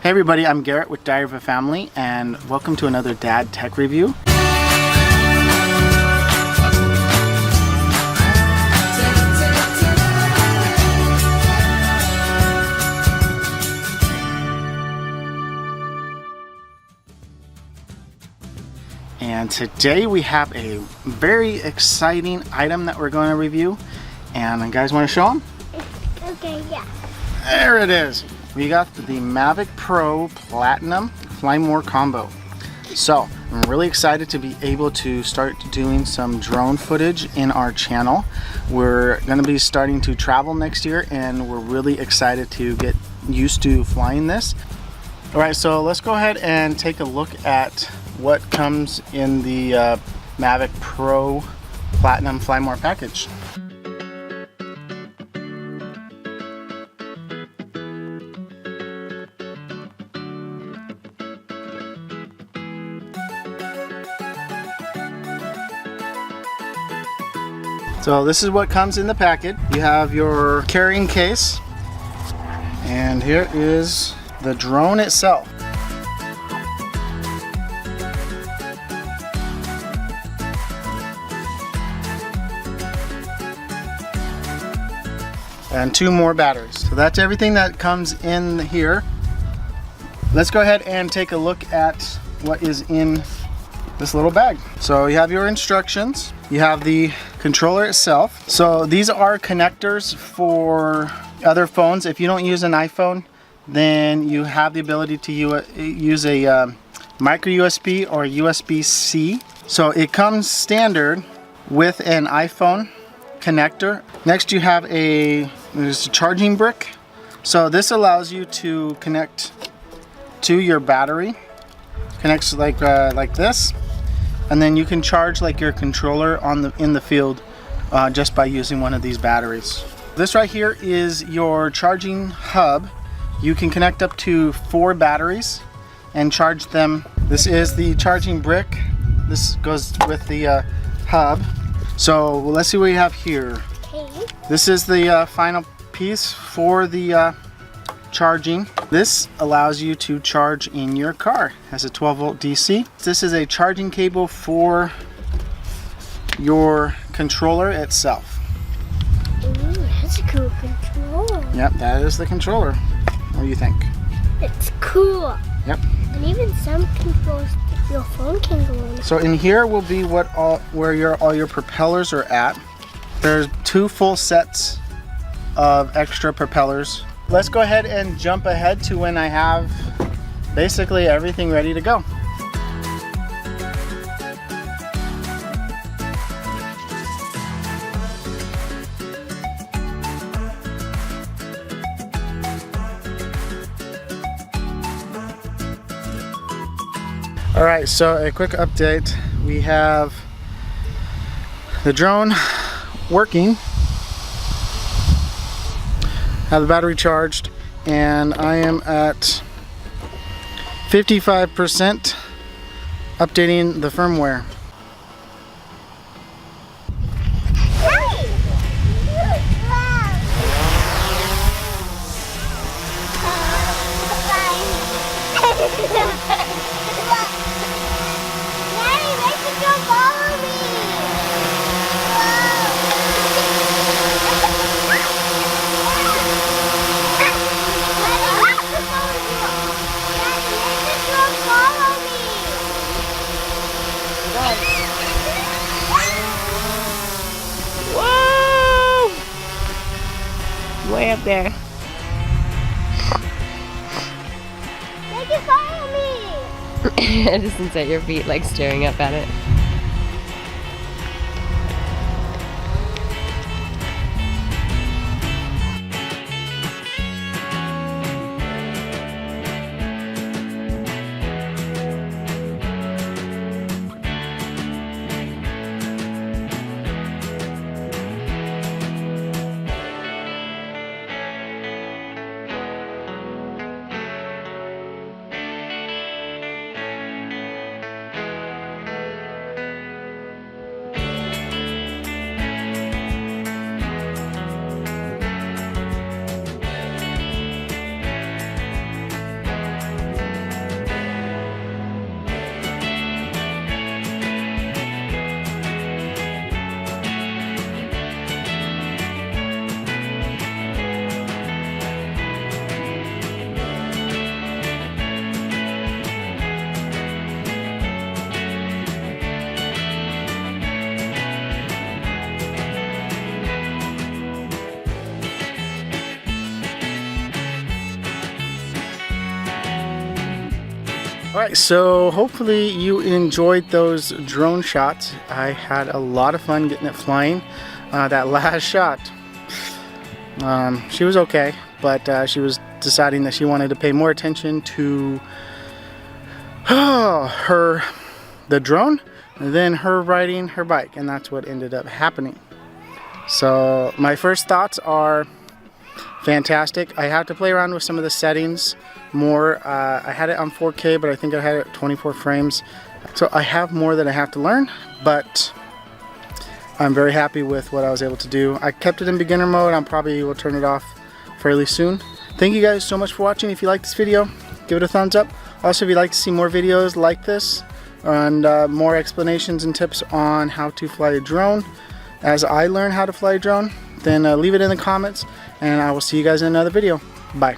Hey everybody, I'm Garrett with Diary of a Family, and welcome to another Dad Tech Review. And today we have a very exciting item that we're going to review. And you guys want to show them? Okay, yeah. There it is. We got the Mavic Pro Platinum Fly More combo. So I'm really excited to be able to start doing some drone footage in our channel. We're going to be starting to travel next year, and we're really excited to get used to flying this. All right, so let's go ahead and take a look at what comes in the Mavic Pro Platinum Fly More package. So this is what comes in the packet. You have your carrying case, and here is the drone itself. And 2 more batteries. So that's everything that comes in here. Let's go ahead and take a look at what is in this little bag. So you have your instructions, you have the controller itself. So these are connectors for other phones. If you don't use an iPhone, then you have the ability to use a micro USB or USB-C. So it comes standard with an iPhone connector. Next you have there's a charging brick. So this allows you to connect to your battery. Connects like this, and then you can charge like your controller in the field just by using one of these batteries. This right here is your charging hub. You can connect up to 4 batteries and charge them. This is the charging brick. This goes with the hub. So let's see what we have here. Okay. This is the final piece for the charging. This allows you to charge in your car. It has a 12-volt DC. This is a charging cable for your controller itself. Ooh, that's a cool controller. Yep, that is the controller. What do you think? It's cool. Yep. And even some controls your phone can go in. So in here will be where all your propellers are at. There's 2 full sets of extra propellers. Let's go ahead and jump ahead to when I have basically everything ready to go. All right, so a quick update. We have the drone working. Have the battery charged, and I am at 55% updating the firmware. Way up there. They can follow me. Just at your feet, like staring up at it. Alright, so hopefully you enjoyed those drone shots. I had a lot of fun getting it flying. That last shot, she was okay, but she was deciding that she wanted to pay more attention to the drone than her riding her bike, and that's what ended up happening. So my first thoughts are fantastic. I have to play around with some of the settings more. I had it on 4K, but I think I had it at 24 frames. So I have more that I have to learn, but I'm very happy with what I was able to do. I kept it in beginner mode. I probably will turn it off fairly soon. Thank you guys so much for watching. If you like this video, give it a thumbs up. Also, if you'd like to see more videos like this and more explanations and tips on how to fly a drone as I learn how to fly a drone, then leave it in the comments, and I will see you guys in another video. Bye.